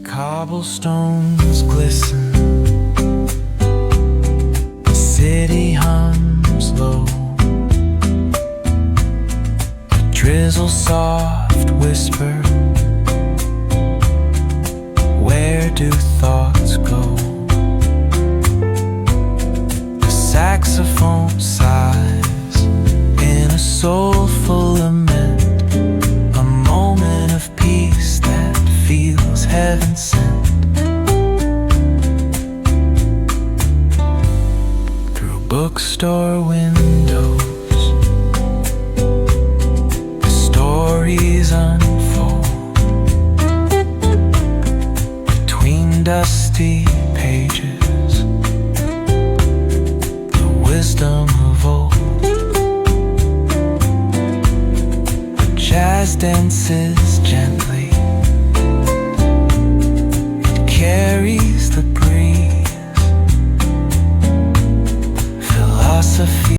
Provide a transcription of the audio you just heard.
Cobblestones glisten, the city hums low, a drizzle soft whisper, where do thoughts go? The saxophone sighs in a soulful lament, a moment of peace that feels heaven sent. Through bookstore windows, the stories unfold. Between dusty pages, the wisdom of old. The jazz dances